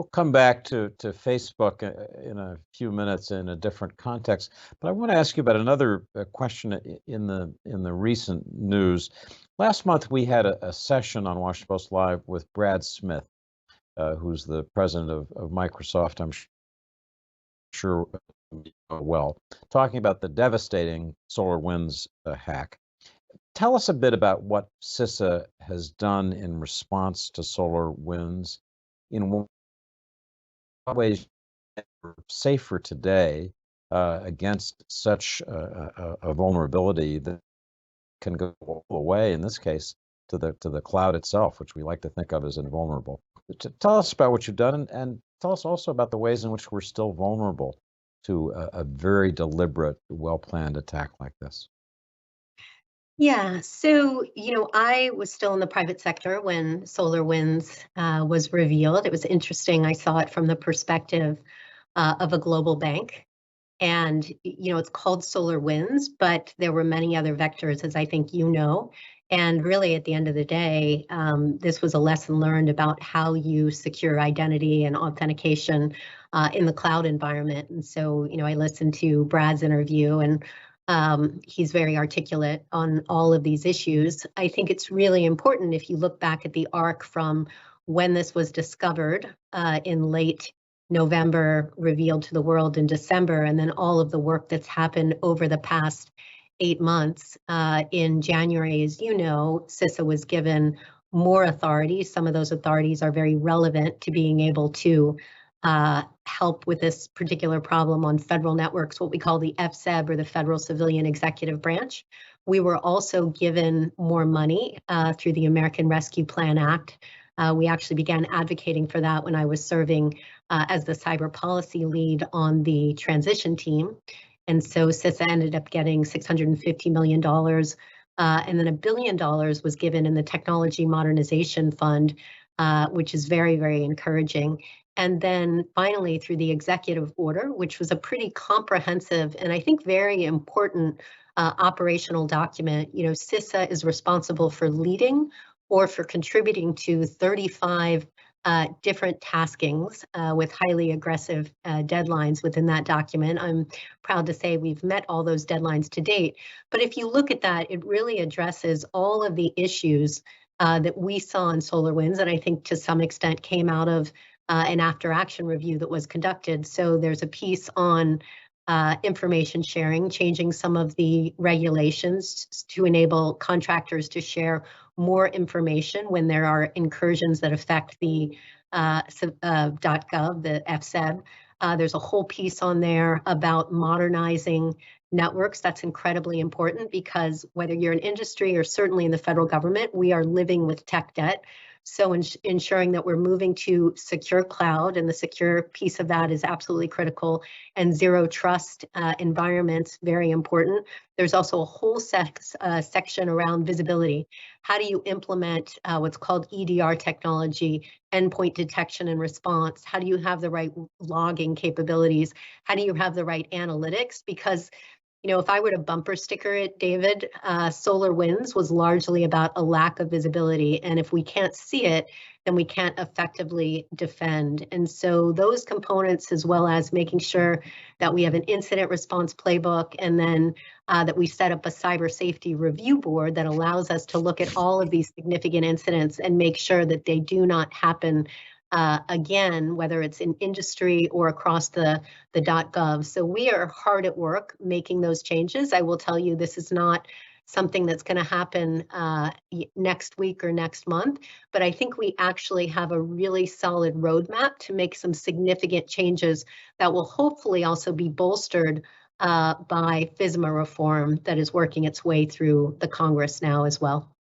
We'll come back to Facebook in a few minutes in a different context, but I want to ask you about another question in the recent news. Last month, we had a session on Washington Post Live with Brad Smith, who's the president of Microsoft. I'm sure you know well, talking about the devastating SolarWinds hack. Tell us a bit about what CISA has done in response to SolarWinds. In what ways we're safer today against such a vulnerability that can go all the way, in this case, to the cloud itself, which we like to think of as invulnerable. Tell us about what you've done, and tell us also about the ways in which we're still vulnerable to a very deliberate, well-planned attack like this. Yeah, so I was still in the private sector when SolarWinds was revealed. It was interesting. I saw it from the perspective of a global bank, and it's called SolarWinds, but there were many other vectors, as I think you know. And really, at the end of the day, this was a lesson learned about how you secure identity and authentication in the cloud environment. And so, I listened to Brad's interview, and he's very articulate on all of these issues. I think it's really important if you look back at the arc from when this was discovered in late November, revealed to the world in December, and then all of the work that's happened over the past 8 months. In January, as you know, CISA was given more authority. Some of those authorities are very relevant to being able to help with this particular problem on federal networks, what we call the FCEB, or the Federal Civilian Executive Branch. We were also given more money through the American Rescue Plan Act. We actually began advocating for that when I was serving as the cyber policy lead on the transition team. And so CISA ended up getting $650 million, and then $1 billion was given in the Technology Modernization Fund, which is very, very encouraging. And then finally, through the executive order, which was a pretty comprehensive and I think very important operational document. CISA is responsible for leading or for contributing to 35 different taskings with highly aggressive deadlines within that document. I'm proud to say we've met all those deadlines to date. But if you look at that, it really addresses all of the issues that we saw in SolarWinds, and I think to some extent came out of an after-action review that was conducted. So there's a piece on information sharing, changing some of the regulations to enable contractors to share more information when there are incursions that affect the .gov, the FCEB. There's a whole piece on there about modernizing networks. That's incredibly important because whether you're in industry or certainly in the federal government, we are living with tech debt. So ensuring that we're moving to secure cloud, and the secure piece of that is absolutely critical, and zero trust environments, very important. There's also a whole section around visibility. How do you implement what's called EDR technology, endpoint detection and response? How do you have the right logging capabilities? How do you have the right analytics? Because if I were to bumper sticker it, David, SolarWinds was largely about a lack of visibility. And if we can't see it, then we can't effectively defend. And so those components, as well as making sure that we have an incident response playbook, and then that we set up a cyber safety review board that allows us to look at all of these significant incidents and make sure that they do not happen again, whether it's in industry or across the .gov. So we are hard at work making those changes. I will tell you, this is not something that's going to happen next week or next month, but I think we actually have a really solid roadmap to make some significant changes that will hopefully also be bolstered by FISMA reform that is working its way through the Congress now as well.